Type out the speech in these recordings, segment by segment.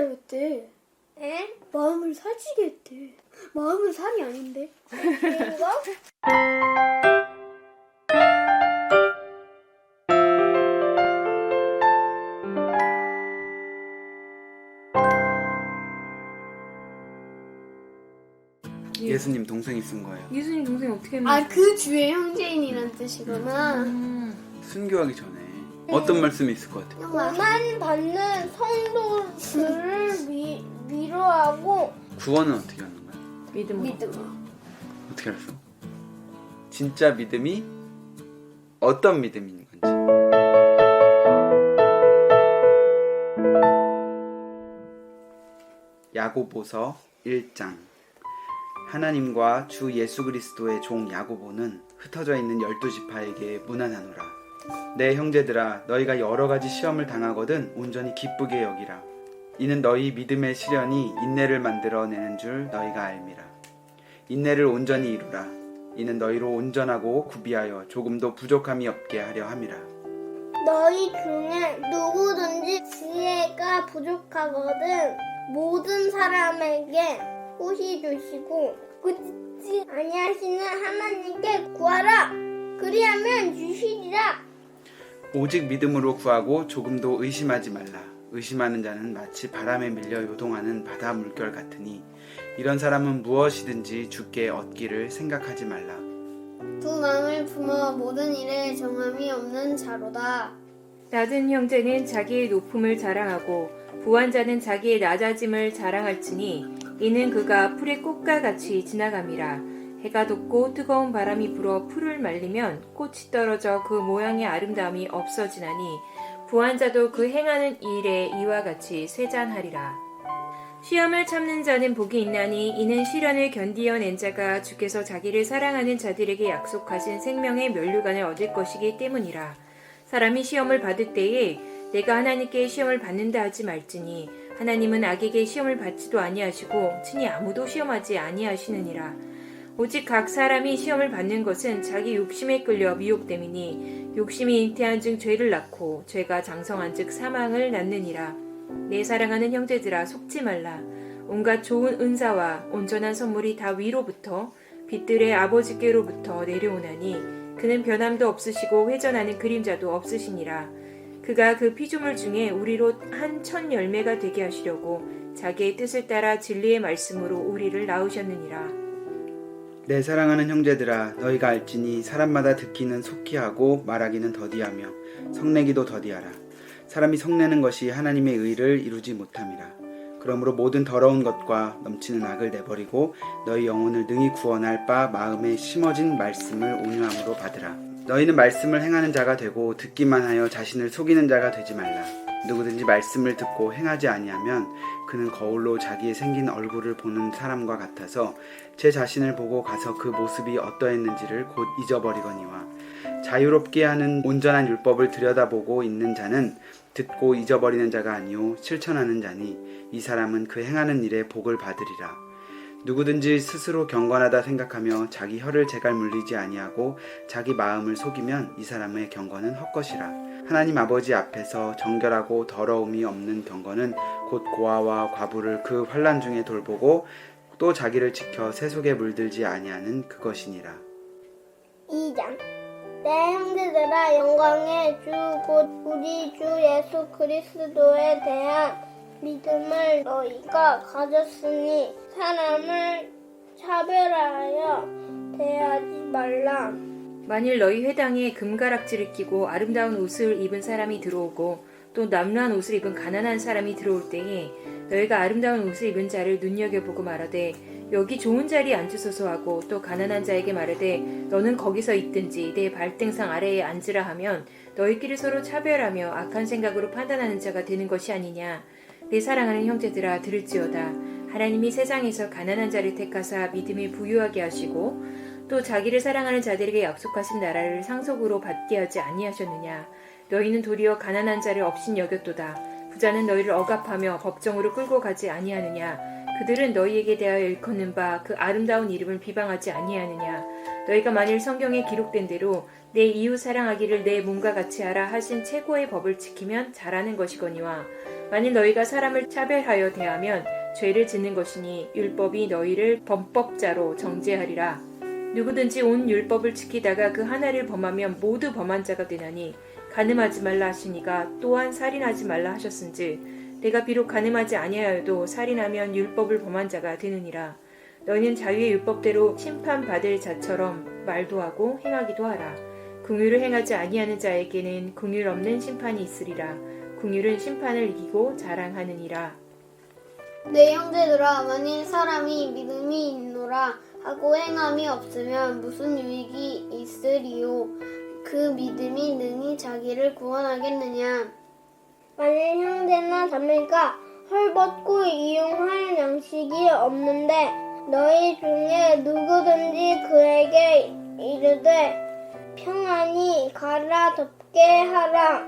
했대. 에? 마음을 사지게 했대. 마음은 살이 아닌데. 이거? 예수님 동생이 쓴 거예요. 예수님 동생이 어떻게 했는지. 아, 그 주의 형제인이란 뜻이구나. 순교하기 전에 어떤 말씀이 있을 것 같아요? 고난 받는 성도들을 위로하고 구원은 어떻게 하는 거야? 믿음으로. 믿음으로. 어떻게 알았어? 진짜 믿음이 어떤 믿음인 건지. 야고보서 1장. 하나님과 주 예수 그리스도의 종 야고보는 흩어져 있는 12지파에게 문안하노라. 내 형제들아, 너희가 여러 가지 시험을 당하거든 온전히 기쁘게 여기라. 이는 너희 믿음의 시련이 인내를 만들어내는 줄 너희가 알미라. 인내를 온전히 이루라. 이는 너희로 온전하고 구비하여 조금도 부족함이 없게 하려 함이라. 너희 중에 누구든지 지혜가 부족하거든 모든 사람에게 호시 주시고 그치지 아니하시는 하나님께 구하라. 그리하면 주시리라. 오직 믿음으로 구하고 조금도 의심하지 말라. 의심하는 자는 마치 바람에 밀려 요동하는 바다 물결 같으니 이런 사람은 무엇이든지 주께 얻기를 생각하지 말라. 두 마음을 품어 모든 일에 정함이 없는 자로다. 낮은 형제는 자기의 높음을 자랑하고 부한 자는 자기의 낮아짐을 자랑할지니 이는 그가 풀의 꽃과 같이 지나감이라. 해가 돋고 뜨거운 바람이 불어 풀을 말리면 꽃이 떨어져 그 모양의 아름다움이 없어지나니 부한 자도 그 행하는 일에 이와 같이 쇠잔하리라. 시험을 참는 자는 복이 있나니 이는 시련을 견디어낸 자가 주께서 자기를 사랑하는 자들에게 약속하신 생명의 면류관을 얻을 것이기 때문이라. 사람이 시험을 받을 때에 내가 하나님께 시험을 받는다 하지 말지니 하나님은 악에게 시험을 받지도 아니하시고 친히 아무도 시험하지 아니하시느니라. 오직 각 사람이 시험을 받는 것은 자기 욕심에 끌려 미혹됨이니 욕심이 잉태한 즉 죄를 낳고 죄가 장성한 즉 사망을 낳느니라. 내 사랑하는 형제들아, 속지 말라. 온갖 좋은 은사와 온전한 선물이 다 위로부터 빛들의 아버지께로부터 내려오나니 그는 변함도 없으시고 회전하는 그림자도 없으시니라. 그가 그 피조물 중에 우리로 한 천 열매가 되게 하시려고 자기의 뜻을 따라 진리의 말씀으로 우리를 낳으셨느니라. 내 사랑하는 형제들아, 너희가 알지니 사람마다 듣기는 속히 하고 말하기는 더디하며 성내기도 더디하라. 사람이 성내는 것이 하나님의 의를 이루지 못함이라. 그러므로 모든 더러운 것과 넘치는 악을 내버리고 너희 영혼을 능히 구원할 바 마음에 심어진 말씀을 온유함으로 받으라. 너희는 말씀을 행하는 자가 되고 듣기만 하여 자신을 속이는 자가 되지 말라. 누구든지 말씀을 듣고 행하지 아니하면 그는 거울로 자기의 생긴 얼굴을 보는 사람과 같아서 제 자신을 보고 가서 그 모습이 어떠했는지를 곧 잊어버리거니와 자유롭게 하는 온전한 율법을 들여다보고 있는 자는 듣고 잊어버리는 자가 아니요 실천하는 자니 이 사람은 그 행하는 일에 복을 받으리라. 누구든지 스스로 경건하다 생각하며 자기 혀를 제갈 물리지 아니하고 자기 마음을 속이면 이 사람의 경건은 헛것이라. 하나님 아버지 앞에서 정결하고 더러움이 없는 경건은 곧 고아와 과부를 그 환난 중에 돌보고 또 자기를 지켜 세속에 물들지 아니하는 그것이니라. 2장. 내 형제들아, 영광의 주 곧 우리 주 예수 그리스도에 대한 믿음을 너희가 가졌으니 사람을 차별하여 대하지 말라. 만일 너희 회당에 금가락지를 끼고 아름다운 옷을 입은 사람이 들어오고 또 남루한 옷을 입은 가난한 사람이 들어올 때에 너희가 아름다운 옷을 입은 자를 눈여겨보고 말하되 여기 좋은 자리에 앉으소서 하고 또 가난한 자에게 말하되 너는 거기서 있든지 내 발등상 아래에 앉으라 하면 너희끼리 서로 차별하며 악한 생각으로 판단하는 자가 되는 것이 아니냐. 내 사랑하는 형제들아, 들을지어다. 하나님이 세상에서 가난한 자를 택하사 믿음이 부유하게 하시고 또 자기를 사랑하는 자들에게 약속하신 나라를 상속으로 받게 하지 아니하셨느냐. 너희는 도리어 가난한 자를 업신 여겼도다. 부자는 너희를 억압하며 법정으로 끌고 가지 아니하느냐. 그들은 너희에게 대하여 일컫는 바 그 아름다운 이름을 비방하지 아니하느냐. 너희가 만일 성경에 기록된 대로 내 이웃 사랑하기를 내 몸과 같이 하라 하신 최고의 법을 지키면 잘하는 것이거니와 만일 너희가 사람을 차별하여 대하면 죄를 짓는 것이니 율법이 너희를 범법자로 정죄하리라. 누구든지 온 율법을 지키다가 그 하나를 범하면 모두 범한 자가 되나니 간음하지 말라 하시니가 또한 살인하지 말라 하셨은즉 내가 비록 간음하지 아니하여도 살인하면 율법을 범한 자가 되느니라. 너희는 자유의 율법대로 심판받을 자처럼 말도 하고 행하기도 하라. 긍휼을 행하지 아니하는 자에게는 긍휼 없는 심판이 있으리라. 긍휼은 심판을 이기고 자랑하느니라. 내 형제들아, 만일 사람이 믿음이 있노라 하고 행함이 없으면 무슨 유익이 있으리요? 그 믿음이 능히 자기를 구원하겠느냐? 만일 형제나 자매가 헐벗고 이용할 양식이 없는데 너희 중에 누구든지 그에게 이르되 평안히 가라, 덥게 하라,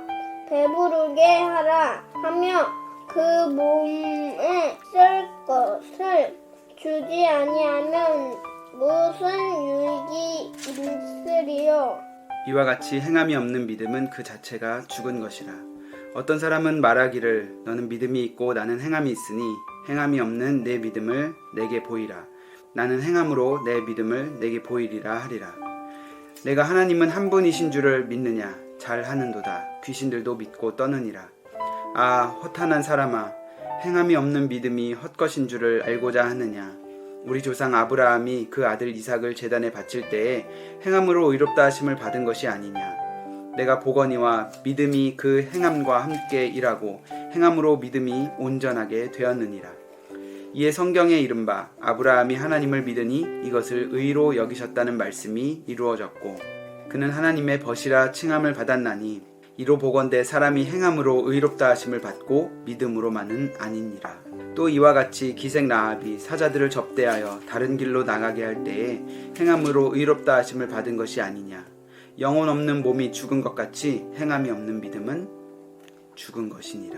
배부르게 하라 하며 그 몸에 쓸 것을 주지 아니하면 무슨 유익이 있으리요? 이와 같이 행함이 없는 믿음은 그 자체가 죽은 것이라. 어떤 사람은 말하기를 너는 믿음이 있고 나는 행함이 있으니 행함이 없는 내 믿음을 내게 보이라. 나는 행함으로 내 믿음을 내게 보이리라 하리라. 내가 하나님은 한 분이신 줄을 믿느냐? 잘 하는도다. 귀신들도 믿고 떠느니라. 아, 허탄한 사람아, 행함이 없는 믿음이 헛것인 줄을 알고자 하느냐? 우리 조상 아브라함이 그 아들 이삭을 제단에 바칠 때에 행함으로 의롭다 하심을 받은 것이 아니냐? 내가 보거니와 믿음이 그 행함과 함께 일하고 행함으로 믿음이 온전하게 되었느니라. 이에 성경에 이른바 아브라함이 하나님을 믿으니 이것을 의로 여기셨다는 말씀이 이루어졌고 그는 하나님의 벗이라 칭함을 받았나니 이로 보건대 사람이 행함으로 의롭다 하심을 받고 믿음으로만은 아니니라. 또 이와 같이 기생 라합이 사자들을 접대하여 다른 길로 나가게 할 때에 행함으로 의롭다 하심을 받은 것이 아니냐. 영혼 없는 몸이 죽은 것 같이 행함이 없는 믿음은 죽은 것이니라.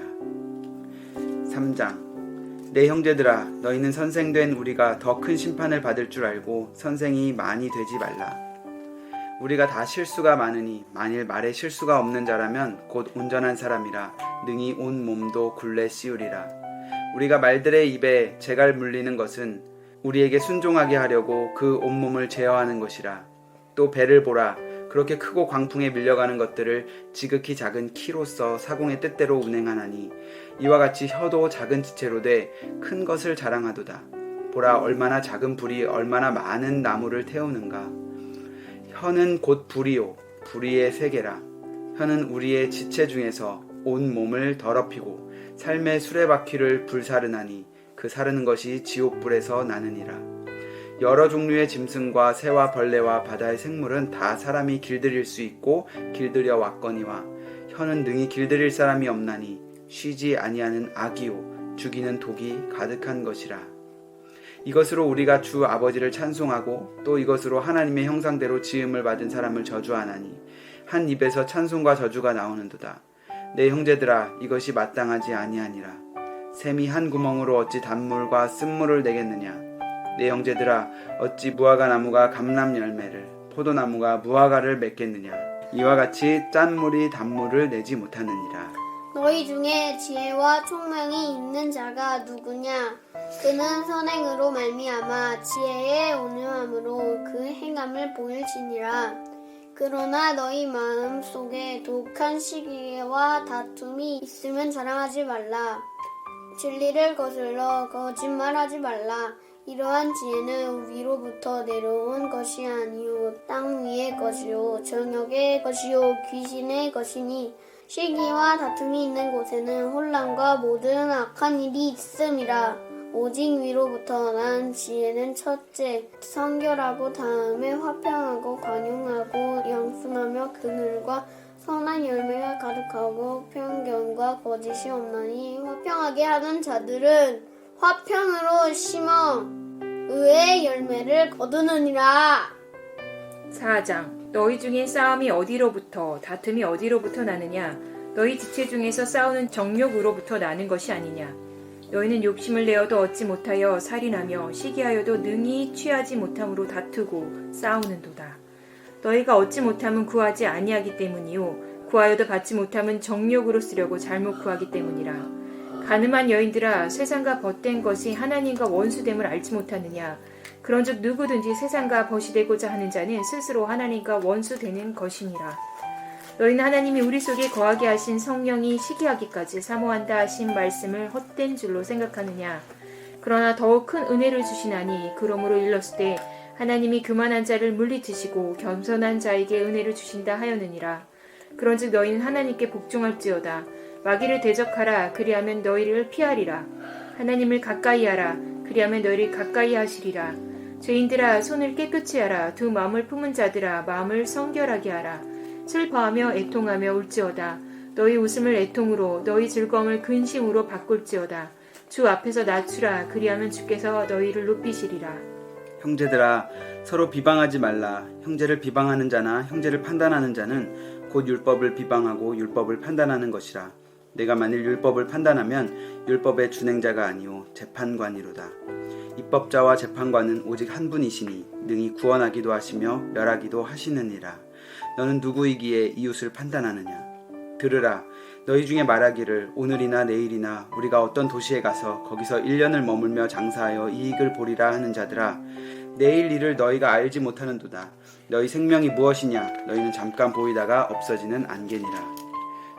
3장. 내 형제들아, 너희는 선생된 우리가 더 큰 심판을 받을 줄 알고 선생이 많이 되지 말라. 우리가 다 실수가 많으니 만일 말에 실수가 없는 자라면 곧 온전한 사람이라 능히 온 몸도 굴레 씌우리라. 우리가 말들의 입에 재갈 물리는 것은 우리에게 순종하게 하려고 그 온몸을 제어하는 것이라. 또 배를 보라. 그렇게 크고 광풍에 밀려가는 것들을 지극히 작은 키로써 사공의 뜻대로 운행하나니 이와 같이 혀도 작은 지체로 돼 큰 것을 자랑하도다. 보라, 얼마나 작은 불이 얼마나 많은 나무를 태우는가. 혀는 곧 불이요 불의의 세계라. 혀는 우리의 지체 중에서 온 몸을 더럽히고 삶의 수레바퀴를 불사르나니 그 사르는 것이 지옥불에서 나느니라. 여러 종류의 짐승과 새와 벌레와 바다의 생물은 다 사람이 길들일 수 있고 길들여 왔거니와 혀는 능히 길들일 사람이 없나니 쉬지 아니하는 악이요 죽이는 독이 가득한 것이라. 이것으로 우리가 주 아버지를 찬송하고 또 이것으로 하나님의 형상대로 지음을 받은 사람을 저주하나니 한 입에서 찬송과 저주가 나오는도다. 내 형제들아, 이것이 마땅하지 아니하니라. 샘이 한 구멍으로 어찌 단물과 쓴물을 내겠느냐. 내 형제들아, 어찌 무화과 나무가 감람 열매를 포도나무가 무화과를 맺겠느냐. 이와 같이 짠물이 단물을 내지 못하느니라. 너희 중에 지혜와 총명이 있는 자가 누구냐? 그는 선행으로 말미암아 지혜의 온유함으로 그 행함을 보일지니라. 그러나 너희 마음 속에 독한 시기와 다툼이 있으면 자랑하지 말라. 진리를 거슬러 거짓말하지 말라. 이러한 지혜는 위로부터 내려온 것이 아니요 땅 위의 것이요 정욕의 것이요 귀신의 것이니 시기와 다툼이 있는 곳에는 혼란과 모든 악한 일이 있음이라. 오직 위로부터 난 지혜는 첫째 성결하고 다음에 화평하고 관용하고 양순하며 긍휼과 선한 열매가 가득하고 편견과 거짓이 없나니 화평하게 하는 자들은 화평으로 심어 의의 열매를 거두느니라. 4장. 너희 중에 싸움이 어디로부터 다툼이 어디로부터 나느냐? 너희 지체 중에서 싸우는 정욕으로부터 나는 것이 아니냐? 너희는 욕심을 내어도 얻지 못하여 살인하며 시기하여도 능히 취하지 못함으로 다투고 싸우는도다. 너희가 얻지 못함은 구하지 아니하기 때문이요 구하여도 받지 못함은 정욕으로 쓰려고 잘못 구하기 때문이라. 가늠한 여인들아, 세상과 벗된 것이 하나님과 원수됨을 알지 못하느냐? 그런즉 누구든지 세상과 벗이 되고자 하는 자는 스스로 하나님과 원수되는 것이니라. 너희는 하나님이 우리 속에 거하게 하신 성령이 시기하기까지 사모한다 하신 말씀을 헛된 줄로 생각하느냐? 그러나 더욱 큰 은혜를 주시나니 그러므로 일렀을 때 하나님이 교만한 자를 물리치시고 겸손한 자에게 은혜를 주신다 하였느니라. 그런즉 너희는 하나님께 복종할지어다. 마귀를 대적하라. 그리하면 너희를 피하리라. 하나님을 가까이하라. 그리하면 너희를 가까이 하시리라. 죄인들아, 손을 깨끗이 하라. 두 마음을 품은 자들아, 마음을 성결하게 하라. 슬퍼하며 애통하며 울지어다. 너희 웃음을 애통으로, 너희 즐거움을 근심으로 바꿀지어다. 주 앞에서 낮추라. 그리하면 주께서 너희를 높이시리라. 형제들아, 서로 비방하지 말라. 형제를 비방하는 자나 형제를 판단하는 자는 곧 율법을 비방하고 율법을 판단하는 것이라. 내가 만일 율법을 판단하면 율법의 준행자가 아니요 재판관이로다. 입법자와 재판관은 오직 한 분이시니 능히 구원하기도 하시며 멸하기도 하시느니라. 너는 누구이기에 이웃을 판단하느냐? 들으라. 너희 중에 말하기를 오늘이나 내일이나 우리가 어떤 도시에 가서 거기서 1년을 머물며 장사하여 이익을 보리라 하는 자들아, 내일 일을 너희가 알지 못하는도다. 너희 생명이 무엇이냐? 너희는 잠깐 보이다가 없어지는 안개니라.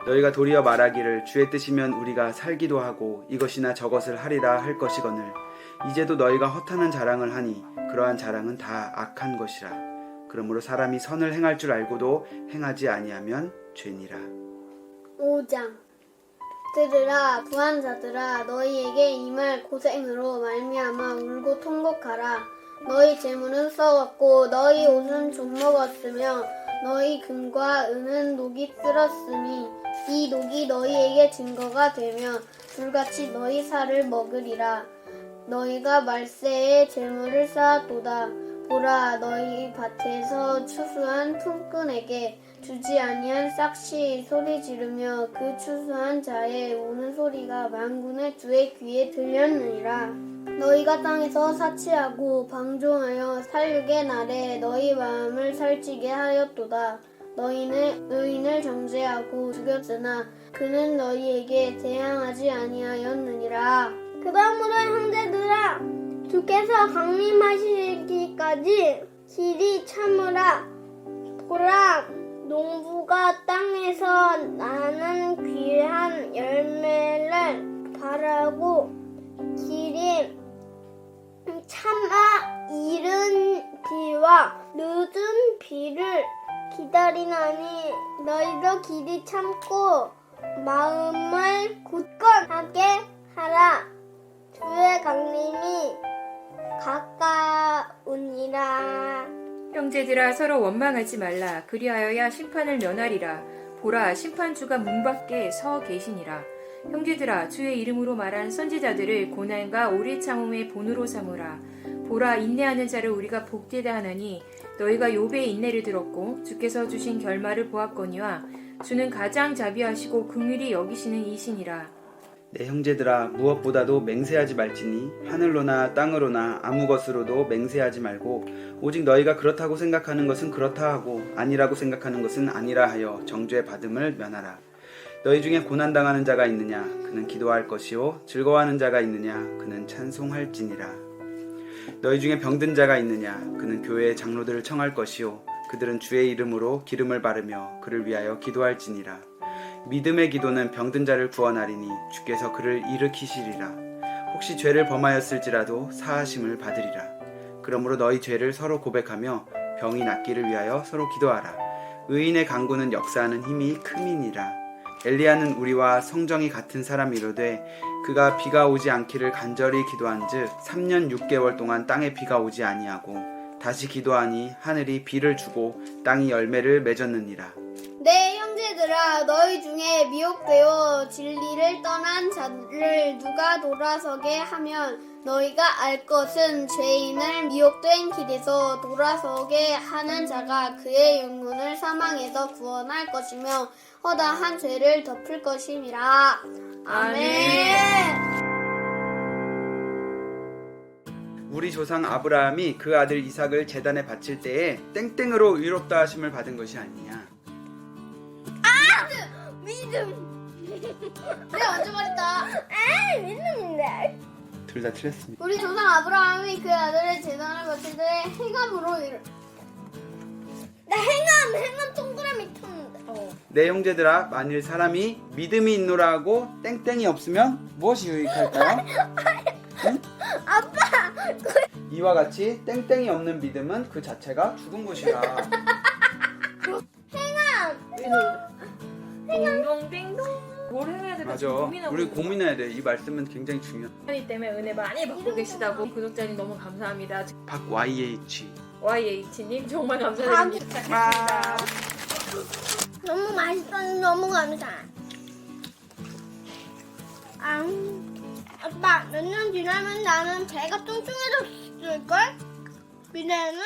너희가 도리어 말하기를 주의 뜻이면 우리가 살기도 하고 이것이나 저것을 하리라 할 것이거늘 이제도 너희가 허탄한 자랑을 하니 그러한 자랑은 다 악한 것이라. 그러므로 사람이 선을 행할 줄 알고도 행하지 아니하면 죄니라. 5장. 들으라, 부한 자들아, 너희에게 이 말 고생으로 말미암아 울고 통곡하라. 너희 재물은 썩었고 너희 옷은 좀먹었으며 너희 금과 은은 녹이 쓸었으니 이 녹이 너희에게 증거가 되며 불같이 너희 살을 먹으리라. 너희가 말세에 재물을 쌓았도다. 보라, 너희 밭에서 추수한 품꾼에게 주지 아니한 싹시 소리 지르며 그 추수한 자의 우는 소리가 만군의 주의 귀에 들렸느니라. 너희가 땅에서 사치하고 방종하여 살육의 날에 너희 마음을 살찌게 하였도다. 너희는 의인을 정죄하고 죽였으나 그는 너희에게 대항하지 아니하였느니라. 그러므로 형제들아, 주께서 강림하시기까지 길이 참으라. 보라, 농부가 땅에서 나는 귀한 열매를 바라고 길이 참아 이른 비와 늦은 비를 기다리나니 너희도 길이 참고 마음을 굳건하게 하라. 주의 강림이 가까우니라. 형제들아, 서로 원망하지 말라. 그리하여야 심판을 면하리라. 보라, 심판주가 문 밖에 서 계시니라. 형제들아, 주의 이름으로 말한 선지자들을 고난과 오래 참음의 본으로 삼으라. 보라, 인내하는 자를 우리가 복되다 하나니 너희가 욥의 인내를 들었고 주께서 주신 결말을 보았거니와 주는 가장 자비하시고 긍휼히 여기시는 이시니라. 내 형제들아, 무엇보다도 맹세하지 말지니 하늘로나 땅으로나 아무 것으로도 맹세하지 말고 오직 너희가 그렇다고 생각하는 것은 그렇다 하고 아니라고 생각하는 것은 아니라 하여 정죄 받음을 면하라. 너희 중에 고난당하는 자가 있느냐? 그는 기도할 것이요 즐거워하는 자가 있느냐? 그는 찬송할지니라. 너희 중에 병든 자가 있느냐? 그는 교회의 장로들을 청할 것이요 그들은 주의 이름으로 기름을 바르며 그를 위하여 기도할지니라. 믿음의 기도는 병든 자를 구원하리니 주께서 그를 일으키시리라. 혹시 죄를 범하였을지라도 사하심을 받으리라. 그러므로 너희 죄를 서로 고백하며 병이 낫기를 위하여 서로 기도하라. 의인의 간구는 역사하는 힘이 큼이니라. 엘리야는 우리와 성정이 같은 사람이로되 그가 비가 오지 않기를 간절히 기도한즉 3년 6개월 동안 땅에 비가 오지 아니하고 다시 기도하니 하늘이 비를 주고 땅이 열매를 맺었느니라. 내 형제들아, 너희 중에 미혹되어 진리를 떠난 자를 누가 돌아서게 하면 너희가 알 것은 죄인을 미혹된 길에서 돌아서게 하는 자가 그의 영혼을 사망에서 구원할 것이며 허다한 죄를 덮을 것임이라. 아멘. 우리 조상 아브라함이 그 아들 이삭을 제단에 바칠 때에 땡땡으로 의롭다 하심을 받은 것이 아니냐. 믿음. 내가 먼저 말했다. 에이, 믿음인데. 둘 다 틀렸습니다. 우리 조상 아브라함이 그 아들의 재단을 바칠 때 행함으로 나 행함 동그라미 쳤는데. 내 형제들아, 만일 사람이 믿음이 있노라 하고 땡땡이 없으면 무엇이 유익할까요? 응? 아빠, 이와 같이 땡땡이 없는 믿음은 그 자체가 죽은 것이라. 딩동딩동. 뭘 해야 될까 맞아. 지금 고민하고 우리 있는 고민해야 돼. 이 말씀은 굉장히 중요해. 거기 때문에 은혜 많이 받고 계시다고 구독자님 너무 감사합니다. 박YH. YH님 정말 감사드립니다. 너무 맛있어. 너무 감사. 아빠, 몇 년 지나면 나는 배가 뚱뚱해졌을걸? 미래는?